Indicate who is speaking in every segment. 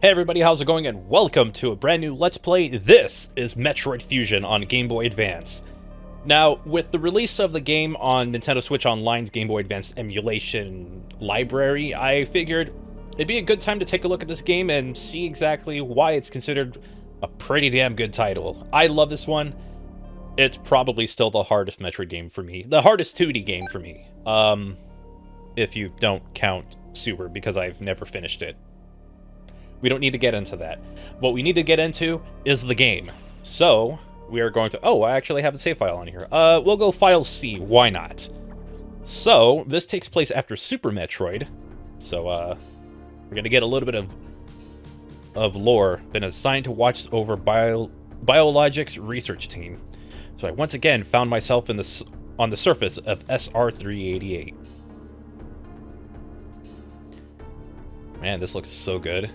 Speaker 1: Hey everybody, how's it going, and welcome to a brand new Let's Play. This is Metroid Fusion on Game Boy Advance. Now, with the release of the game on Nintendo Switch Online's Game Boy Advance emulation library, I figured it'd be a good time to take a look at this game and see exactly why it's considered a pretty damn good title. I love this one. It's probably still the hardest Metroid game for me. The hardest 2D game for me. If you don't count Super, because I've never finished it. We don't need to get into that. What we need to get into is the game. So, we are going to... Oh, I actually have the save file on here. We'll go File C. Why not? So, this takes place after Super Metroid. So, we're going to get a little bit of lore. Been assigned to watch over Biologics research team. So, I once again found myself on the surface of SR-388. Man, this looks so good.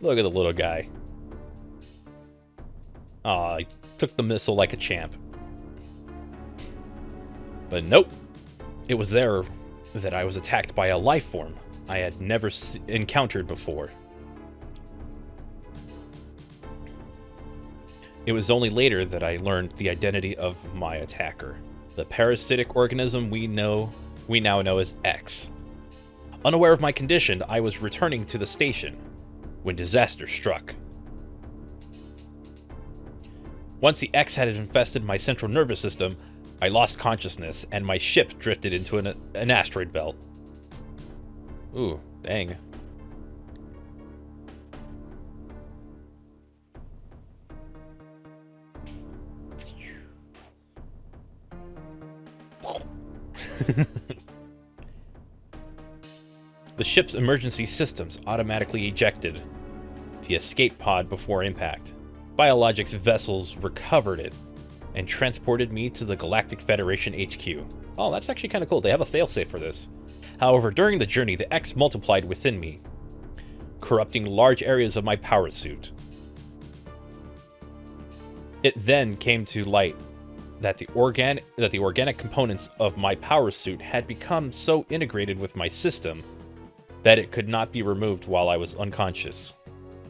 Speaker 1: Look at the little guy. Aw, he took the missile like a champ. But nope. It was there that I was attacked by a life form I had never encountered before. It was only later that I learned the identity of my attacker. The parasitic organism we now know as X. Unaware of my condition, I was returning to the station when disaster struck. Once the X had infested my central nervous system, I lost consciousness and my ship drifted into an asteroid belt. Ooh, dang. The ship's emergency systems automatically ejected the escape pod before impact. Biologics vessels recovered it and transported me to the Galactic Federation HQ. Oh, that's actually kind of cool. They have a failsafe for this. However, during the journey, the X multiplied within me, corrupting large areas of my power suit. It then came to light that the organic components of my power suit had become so integrated with my system that it could not be removed while I was unconscious.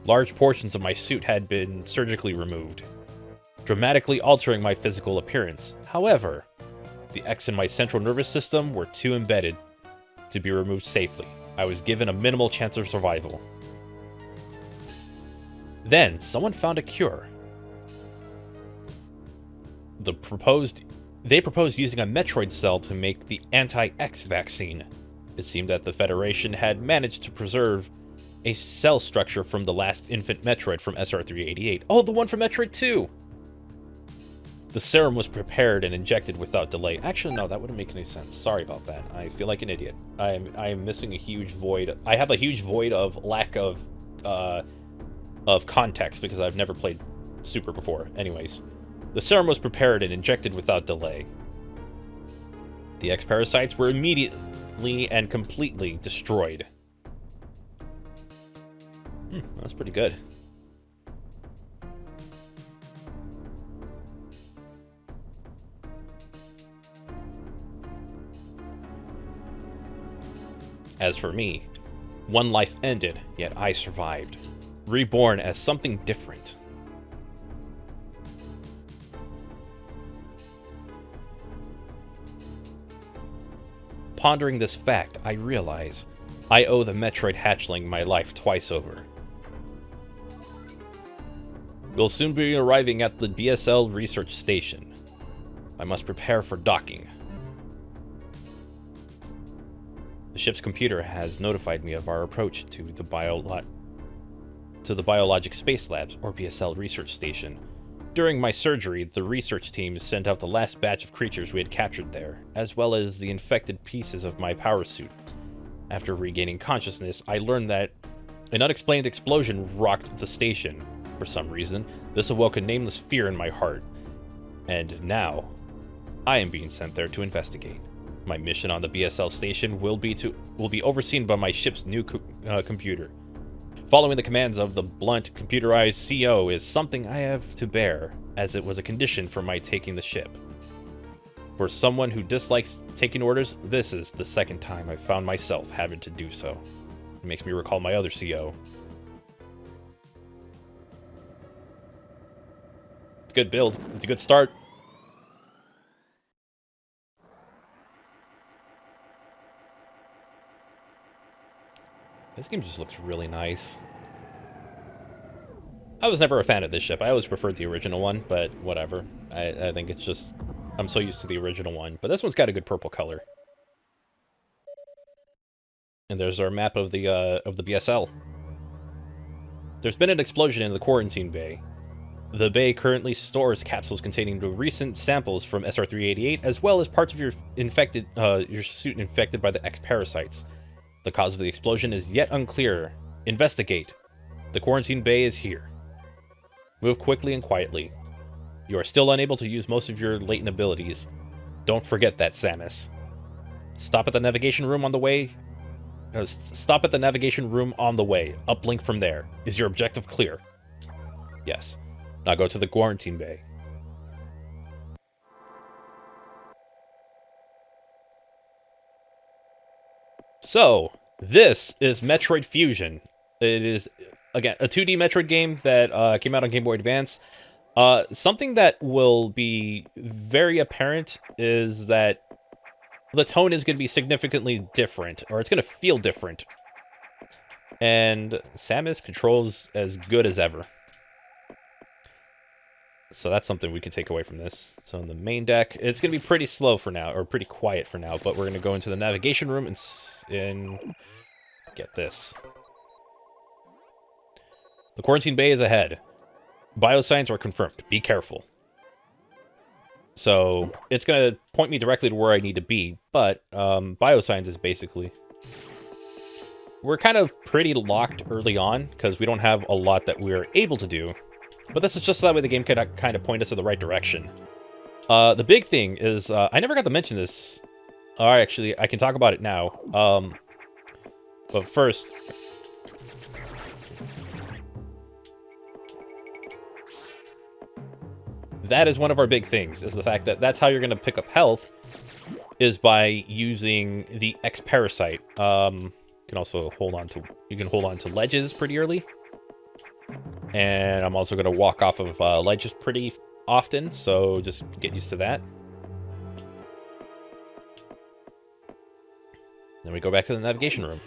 Speaker 1: Large portions of my suit had been surgically removed, dramatically altering my physical appearance. However, the X in my central nervous system were too embedded to be removed safely. I was given a minimal chance of survival. Then, someone found a cure. They proposed using a Metroid cell to make the anti-X vaccine. It seemed that the Federation had managed to preserve a cell structure from the last infant Metroid from SR-388. Oh, the one from Metroid 2! The serum was prepared and injected without delay. Actually, no, that wouldn't make any sense. Sorry about that. I feel like an idiot. I am missing a huge void. I have a huge void of lack of context because I've never played Super before. Anyways, the serum was prepared and injected without delay. The X-parasites were immediately and completely destroyed. That's pretty good. As for me, one life ended, yet I survived, reborn as something different. Pondering this fact, I realize I owe the Metroid hatchling my life twice over. We'll soon be arriving at the BSL research station. I must prepare for docking. The ship's computer has notified me of our approach to the Biologic Space Labs, or BSL research station. During my surgery, the research team sent out the last batch of creatures we had captured there, as well as the infected pieces of my power suit. After regaining consciousness, I learned that an unexplained explosion rocked the station. For some reason, this awoke a nameless fear in my heart. And now, I am being sent there to investigate. My mission on the BSL station will be overseen by my ship's new computer. Following the commands of the blunt, computerized CO is something I have to bear, as it was a condition for my taking the ship. For someone who dislikes taking orders, this is the second time I've found myself having to do so. It makes me recall my other CO. It's a good build. It's a good start. This game just looks really nice. I was never a fan of this ship. I always preferred the original one, but whatever. I think it's just... I'm so used to the original one. But this one's got a good purple color. And there's our map of the BSL. There's been an explosion in the quarantine bay. The bay currently stores capsules containing the recent samples from SR-388, as well as parts of your suit infected by the X parasites. The cause of the explosion is yet unclear. Investigate. The quarantine bay is here. Move quickly and quietly. You are still unable to use most of your latent abilities. Don't forget that, Samus. Stop at the navigation room on the way. Stop at the navigation room on the way. Uplink from there. Is your objective clear? Yes. Now go to the quarantine bay. So, this is Metroid Fusion. It is, again, a 2D Metroid game that came out on Game Boy Advance. Something that will be very apparent is that the tone is going to be significantly different, or it's going to feel different. And Samus controls as good as ever. So that's something we can take away from this. So on the main deck, it's going to be pretty slow for now, or pretty quiet for now, but we're going to go into the navigation room and get this. The quarantine bay is ahead. Biosigns are confirmed. Be careful. So it's going to point me directly to where I need to be, but biosigns is basically... We're kind of pretty locked early on, because we don't have a lot that we're able to do. But this is just so that way the game can kind of point us in the right direction. The big thing is, I never got to mention this. Actually, I can talk about it now. But first... That is one of our big things, is the fact that that's how you're going to pick up health, is by using the X Parasite. You can also hold on to ledges pretty early. And I'm also going to walk off of ledges pretty often, so just get used to that. Then we go back to the navigation room.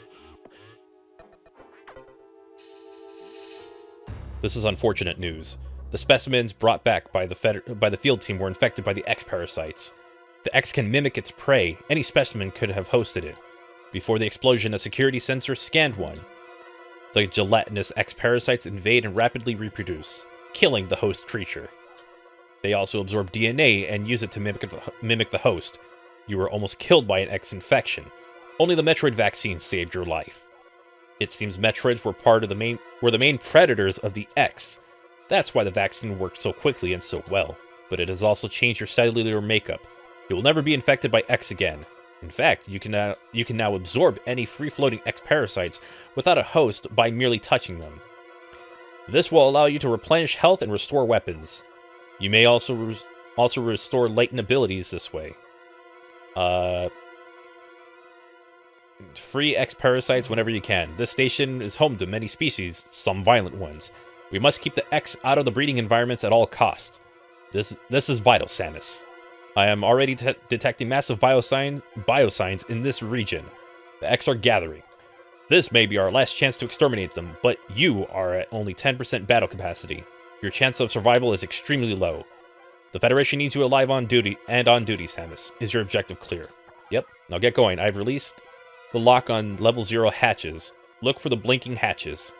Speaker 1: This is unfortunate news. The specimens brought back by the field team were infected by the X parasites. The X can mimic its prey. Any specimen could have hosted it. Before the explosion, a security sensor scanned one. The gelatinous X parasites invade and rapidly reproduce, killing the host creature. They also absorb DNA and use it to mimic the host. You were almost killed by an X infection. Only the Metroid vaccine saved your life. It seems Metroids were the main predators of the X. That's why the vaccine worked so quickly and so well. But it has also changed your cellular makeup. You will never be infected by X again. In fact, you can now absorb any free-floating X parasites without a host by merely touching them. This will allow you to replenish health and restore weapons. You may also restore latent abilities this way. Free X parasites whenever you can. This station is home to many species, some violent ones. We must keep the X out of the breeding environments at all costs. This is vital, Samus. I am already detecting massive biosigns in this region. The X are gathering. This may be our last chance to exterminate them, but you are at only 10% battle capacity. Your chance of survival is extremely low. The Federation needs you alive on duty, Samus. Is your objective clear? Yep, now get going. I've released the lock on level 0 hatches. Look for the blinking hatches.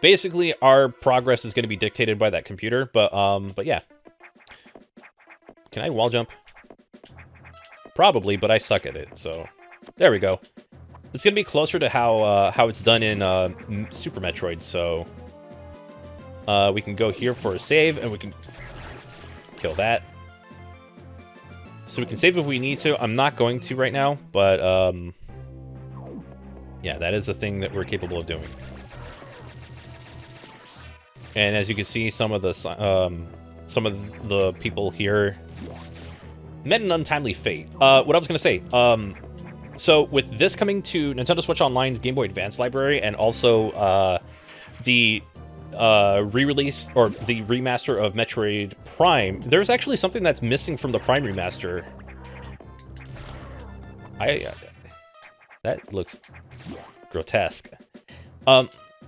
Speaker 1: Basically, our progress is going to be dictated by that computer, but yeah. Can I wall jump? Probably, but I suck at it, so... There we go. It's going to be closer to how it's done in Super Metroid, so... we can go here for a save, and we can kill that. So we can save if we need to. I'm not going to right now, but yeah, that is a thing that we're capable of doing. And as you can see, some of the people here met an untimely fate. What I was gonna say, so with this coming to Nintendo Switch Online's Game Boy Advance library, and also the re-release or the remaster of Metroid Prime, there's actually something that's missing from the Prime remaster. That looks grotesque.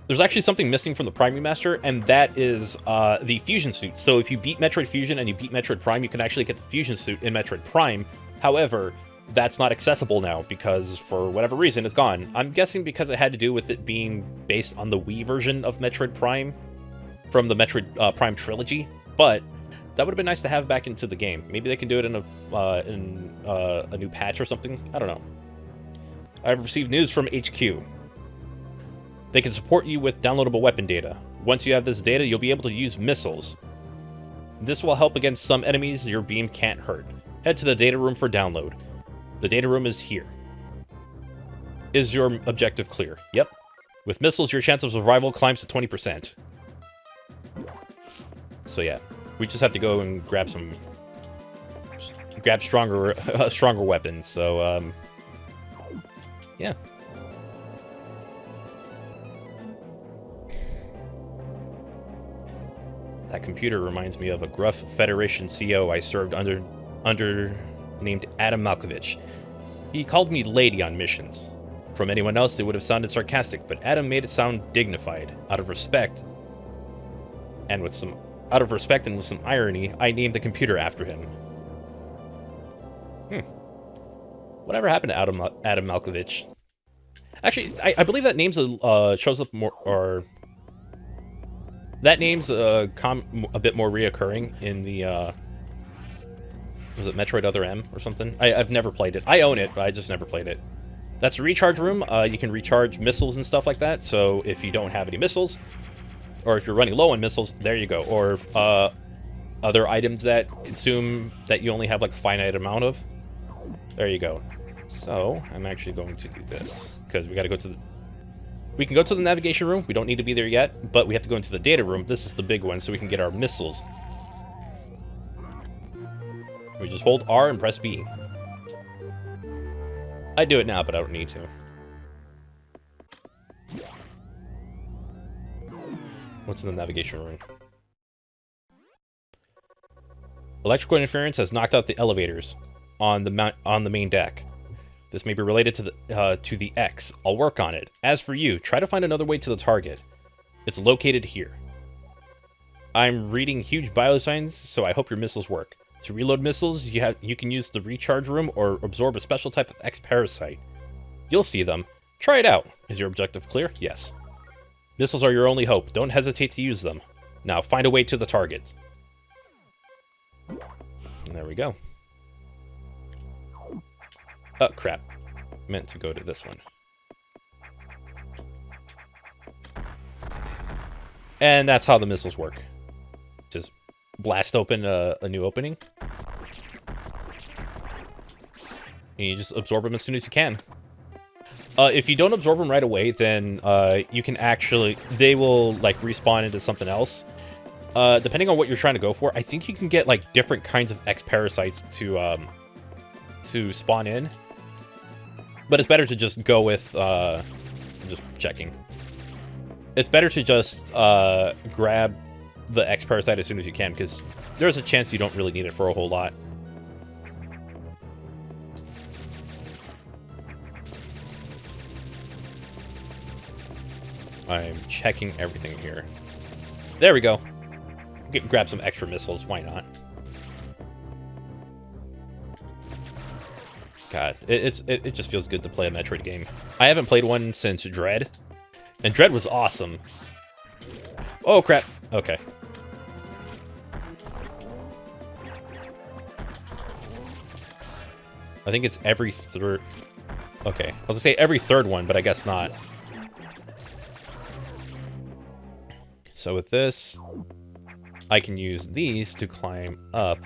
Speaker 1: There's actually something missing from the Prime remaster, and that is the Fusion suit. So if you beat Metroid Fusion and you beat Metroid Prime, you can actually get the Fusion suit in Metroid Prime. However, that's not accessible now because for whatever reason it's gone. I'm guessing because it had to do with it being based on the Wii version of Metroid Prime from the Metroid Prime trilogy, but that would have been nice to have back into the game. Maybe they can do it in a new patch or something. I don't know. I've received news from HQ. They can support you with downloadable weapon data. Once you have this data, you'll be able to use missiles. This will help against some enemies your beam can't hurt. Head to the data room for download. The data room is here. Is your objective clear? Yep. With missiles, your chance of survival climbs to 20%. So yeah, we just have to go and grab stronger weapons. So yeah. That computer reminds me of a gruff Federation CO I served under named Adam Malkovich. He called me lady on missions. From anyone else, it would have sounded sarcastic, but Adam made it sound dignified. Out of respect and with some irony, I named the computer after him. Whatever happened to Adam Malkovich? Actually, I believe that name's shows up more, or that name's a bit more reoccurring in the was it Metroid Other M or something? I've never played it. I own it, but I just never played it. That's a recharge room. You can recharge missiles and stuff like that. So if you don't have any missiles, or if you're running low on missiles, there you go. Or other items that consume that you only have like a finite amount of. There you go. So I'm actually going to do this because we got to go to the. We can go to the navigation room. We don't need to be there yet, but we have to go into the data room. This is the big one, so we can get our missiles. We just hold R and press B. I do it now, but I don't need to. What's in the navigation room? Electrical interference has knocked out the elevators on the main deck. This may be related to the X. I'll work on it. As for you, try to find another way to the target. It's located here. I'm reading huge biosigns, so I hope your missiles work. To reload missiles, you can use the recharge room or absorb a special type of X parasite. You'll see them. Try it out. Is your objective clear? Yes. Missiles are your only hope. Don't hesitate to use them. Now find a way to the target. And there we go. Oh, crap. Meant to go to this one. And that's how the missiles work. Just blast open a new opening. And you just absorb them as soon as you can. If you don't absorb them right away, then you can actually... They will, like, respawn into something else. Depending on what you're trying to go for, I think you can get, like, different kinds of X-Parasites to spawn in. But it's better to just go with... just checking. It's better to just grab the X-Parasite as soon as you can, because there's a chance you don't really need it for a whole lot. I'm checking everything here. There we go. Grab some extra missiles, why not? God, it just feels good to play a Metroid game. I haven't played one since Dread, and Dread was awesome. Oh crap, okay. I think it's every third... Okay, I was gonna say every third one, but I guess not. So with this, I can use these to climb up.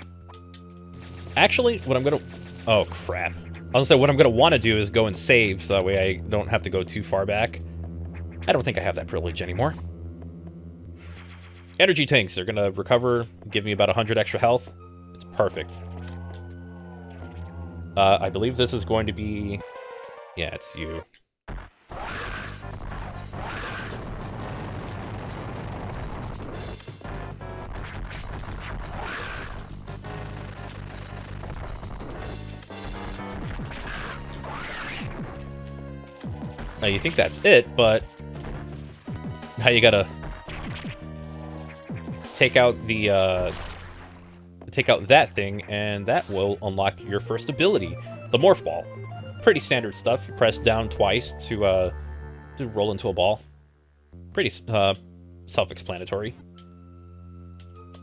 Speaker 1: Actually, what I'm gonna... Oh, crap. I was gonna say, what I'm gonna want to do is go and save, so that way I don't have to go too far back. I don't think I have that privilege anymore. Energy tanks, they're gonna recover, give me about 100 extra health. It's perfect. I believe this is going to be... Yeah, it's you. Now you think that's it, but now you gotta take out the take out that thing, and that will unlock your first ability, the Morph Ball. Pretty standard stuff. You press down twice to roll into a ball. Pretty self-explanatory.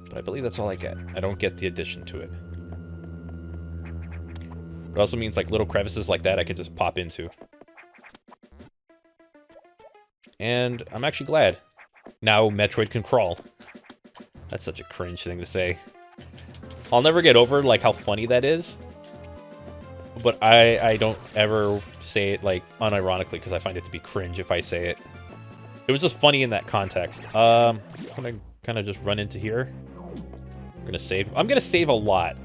Speaker 1: But I believe that's all I get. I don't get the addition to it. It also means like little crevices like that I could just pop into. And I'm actually glad. Now Metroid can crawl. That's such a cringe thing to say. I'll never get over like how funny that is. But I don't ever say it like unironically because I find it to be cringe if I say it. It was just funny in that context. I'm gonna kind of just run into here. I'm gonna save. I'm gonna save a lot.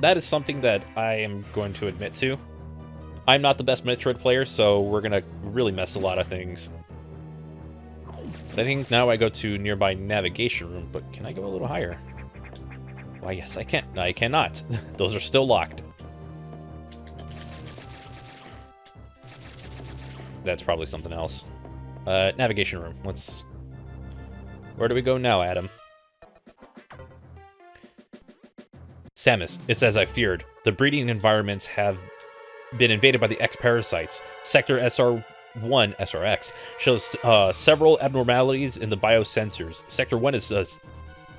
Speaker 1: That is something that I am going to admit to. I'm not the best Metroid player, so we're gonna really mess a lot of things. I think now I go to nearby navigation room, but can I go a little higher? Why, yes, I can't. I cannot. Those are still locked. That's probably something else. Navigation room. Where do we go now, Adam? Samus, it's as I feared. The breeding environments have been invaded by the X-Parasites. Sector SR1, SRX, shows several abnormalities in the biosensors. Sector 1 is a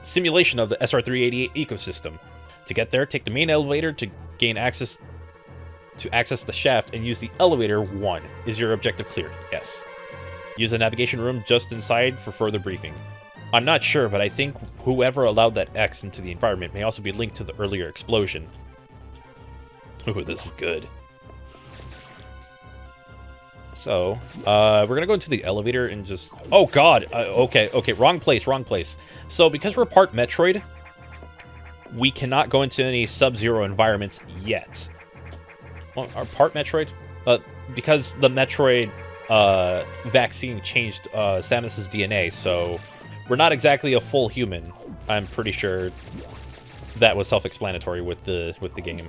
Speaker 1: simulation of the SR388 ecosystem. To get there, take the main elevator to gain access the shaft and use the elevator 1. Is your objective clear? Yes. Use the navigation room just inside for further briefing. I'm not sure, but I think whoever allowed that X into the environment may also be linked to the earlier explosion. Ooh, this is good. So, we're gonna go into the elevator and just... Oh, God! Okay, wrong place. So, because we're part Metroid, we cannot go into any Sub-Zero environments yet. Well, our part Metroid? Because the Metroid vaccine changed Samus's DNA, so we're not exactly a full human. I'm pretty sure that was self-explanatory with the game.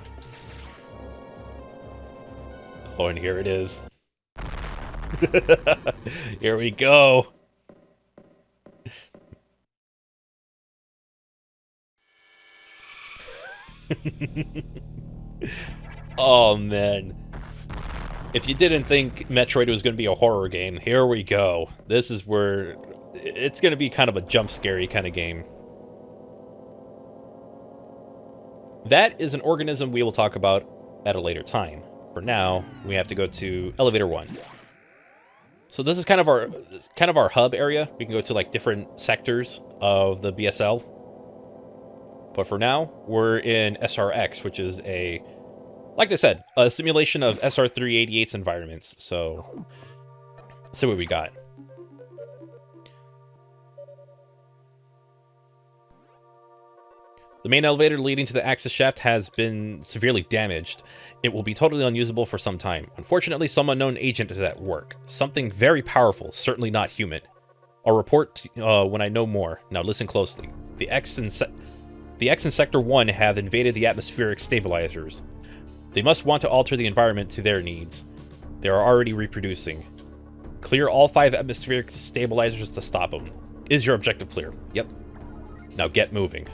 Speaker 1: Oh, and here it is. Here we go. Oh, man. If you didn't think Metroid was going to be a horror game, here we go. This is where it's going to be kind of a jump-scary kind of game. That is an organism we will talk about at a later time. For now, we have to go to elevator 1. So this is kind of our hub area. We can go to like different sectors of the BSL. But for now, we're in SRX, which is a, like I said, a simulation of SR388's environments. So, let's see what we got. The main elevator leading to the access shaft has been severely damaged. It will be totally unusable for some time. Unfortunately, some unknown agent is at work. Something very powerful, certainly not human. I'll report when I know more. Now listen closely. The X in Sector 1 have invaded the atmospheric stabilizers. They must want to alter the environment to their needs. They are already reproducing. Clear all 5 atmospheric stabilizers to stop them. Is your objective clear? Yep. Now get moving.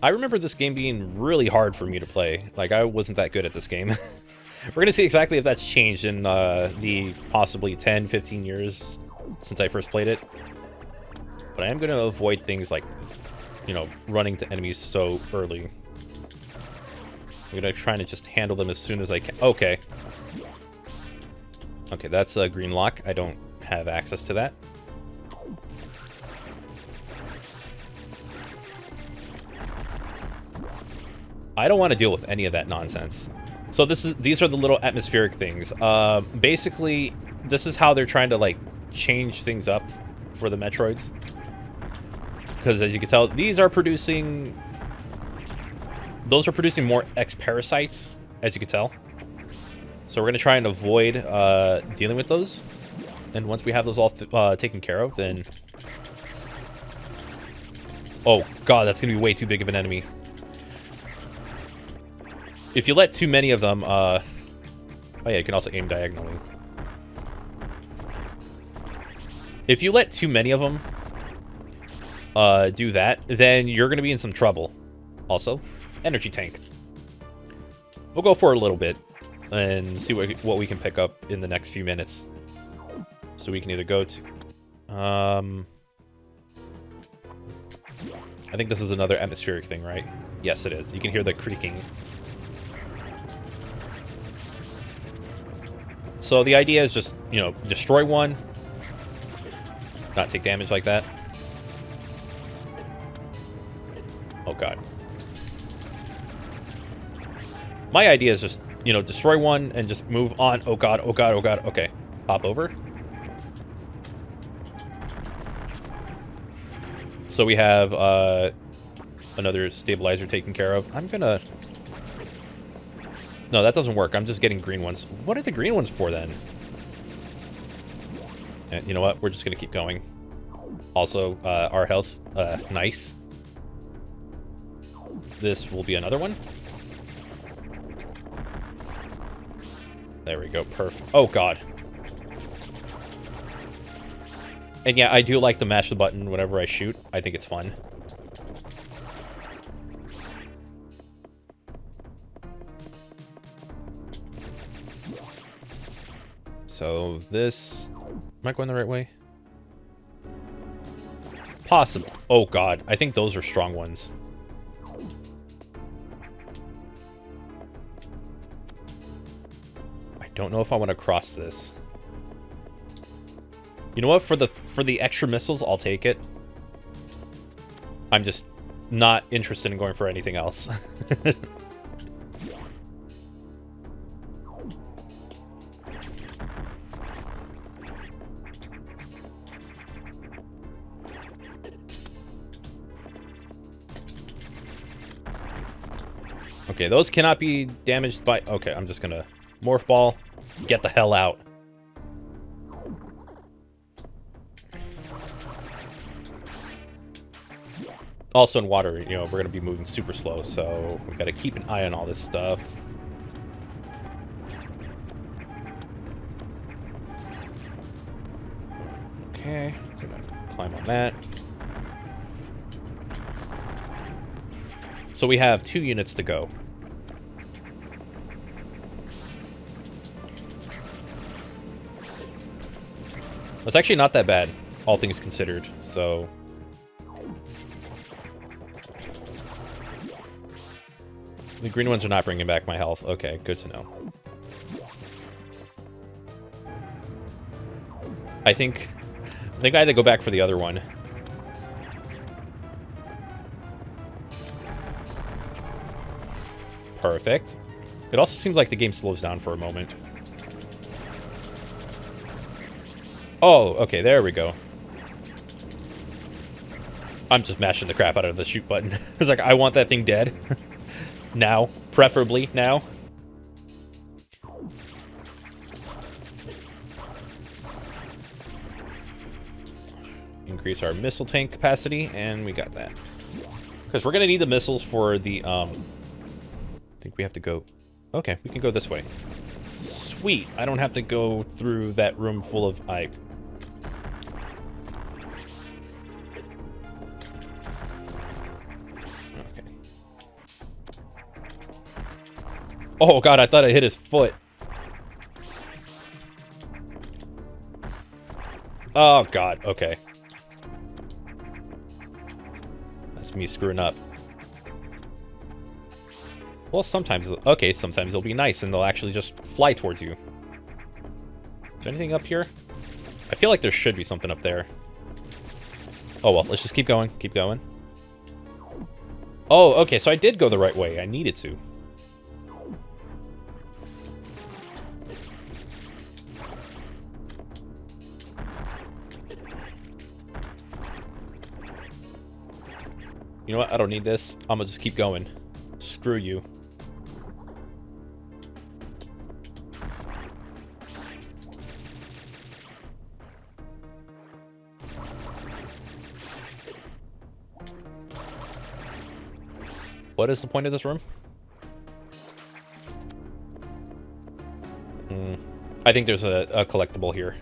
Speaker 1: I remember this game being really hard for me to play. Like, I wasn't that good at this game. We're going to see exactly if that's changed in the possibly 10, 15 years since I first played it. But I am going to avoid things like, you know, running to enemies so early. I'm going to try to just handle them as soon as I can. Okay. Okay, that's a green lock. I don't have access to that. I don't want to deal with any of that nonsense. So these are the little atmospheric things. Basically, this is how they're trying to, like, change things up for the Metroids. Because as you can tell, these are producing... Those are producing more X-Parasites, as you can tell. So we're going to try and avoid dealing with those. And once we have those all taken care of, then... Oh, God, that's going to be way too big of an enemy. If you let too many of them... Oh, yeah, you can also aim diagonally. If you let too many of them do that, then you're going to be in some trouble. Also, energy tank. We'll go for a little bit and see what we can pick up in the next few minutes. So we can either go to... I think this is another atmospheric thing, right? Yes, it is. You can hear the creaking. So the idea is just, you know, destroy one. Not take damage like that. Oh, God. My idea is just, you know, destroy one and just move on. Oh, God. Oh, God. Oh, God. Okay. Hop over. So we have another stabilizer taken care of. I'm gonna... No, that doesn't work. I'm just getting green ones. What are the green ones for, then? And you know what? We're just gonna keep going. Also, our health, nice. This will be another one. There we go. Perfect. Oh, God. And yeah, I do like to mash the button whenever I shoot. I think it's fun. So this... Am I going the right way? Possible. Oh, God. I think those are strong ones. I don't know if I want to cross this. You know what? For the extra missiles, I'll take it. I'm just not interested in going for anything else. Okay, those cannot be damaged by... Okay, I'm just gonna morph ball. Get the hell out. Also in water, you know, we're going to be moving super slow, so we've got to keep an eye on all this stuff. Okay, gonna climb on that. So we have 2 units to go. It's actually not that bad, all things considered, so... The green ones are not bringing back my health. Okay, good to know. I think I had to go back for the other one. Perfect. It also seems like the game slows down for a moment. Oh, okay, there we go. I'm just mashing the crap out of the shoot button. It's like, I want that thing dead. Now. Preferably now. Increase our missile tank capacity, and we got that. Because we're going to need the missiles for the, I think we have to go... Okay, we can go this way. Sweet. I don't have to go through that room full of... Oh, God, I thought I hit his foot. Oh, God, okay. That's me screwing up. Well, sometimes... Okay, sometimes they'll be nice and they'll actually just fly towards you. Is there anything up here? I feel like there should be something up there. Oh, well, let's just keep going. Keep going. Oh, okay, so I did go the right way. I needed to. You know what? I don't need this. I'm gonna just keep going. Screw you. What is the point of this room? I think there's a collectible here.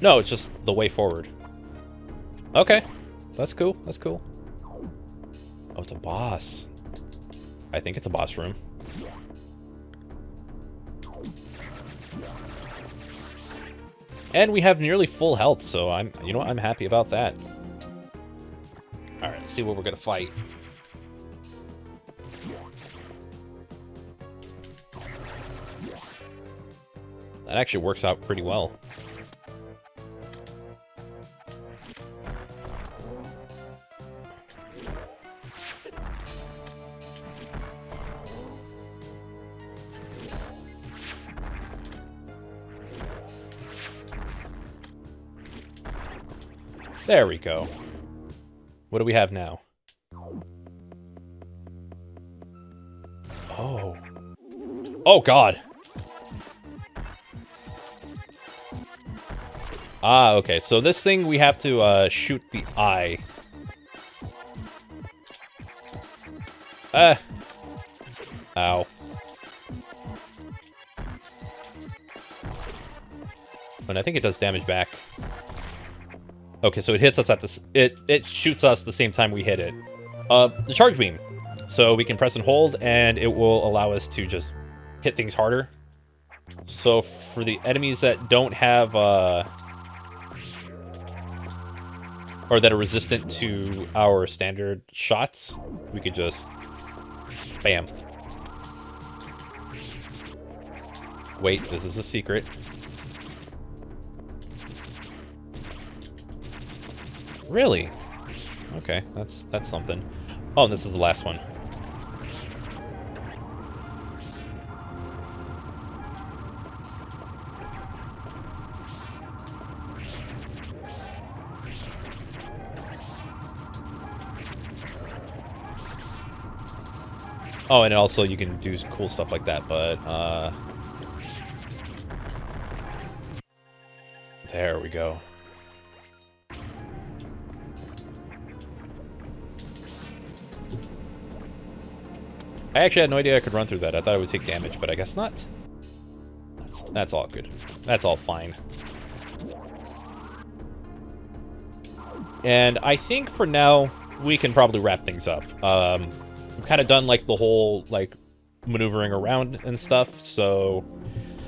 Speaker 1: No, it's just the way forward. Okay. That's cool. That's cool. Oh, it's a boss. I think it's a boss room. And we have nearly full health, so you know what? I'm happy about that. All right, let's see what we're gonna fight. That actually works out pretty well. There we go. What do we have now? Oh. Oh, God. Ah, okay. So this thing, we have to shoot the eye. Ow. But I think it does damage back. Okay, so it hits us at this. It shoots us the same time we hit it. The charge beam. So we can press and hold, and it will allow us to just hit things harder. So for the enemies that don't have, or that are resistant to our standard shots, we could just, bam. Wait, this is a secret. Really? Okay, that's something. Oh, and this is the last one. Oh, and also you can do cool stuff like that, but, there we go. I actually had no idea I could run through that. I thought it would take damage, but I guess not. That's all good. That's all fine. And I think for now, we can probably wrap things up. We've kind of done, like, the whole, like, maneuvering around and stuff, so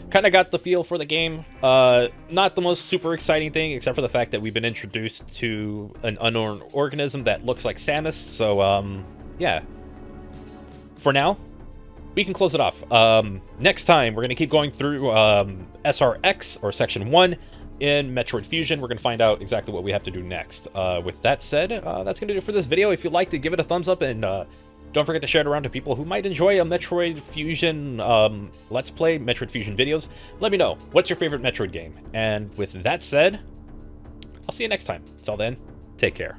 Speaker 1: kind of got the feel for the game. Not the most super exciting thing, except for the fact that we've been introduced to an unknown organism that looks like Samus, so, yeah. For now, we can close it off. Next time, we're going to keep going through SRX, or Section 1, in Metroid Fusion. We're going to find out exactly what we have to do next. With that said, that's going to do it for this video. If you liked it, give it a thumbs up, and don't forget to share it around to people who might enjoy a Metroid Fusion Let's Play, Metroid Fusion videos. Let me know, what's your favorite Metroid game? And with that said, I'll see you next time. Until then, take care.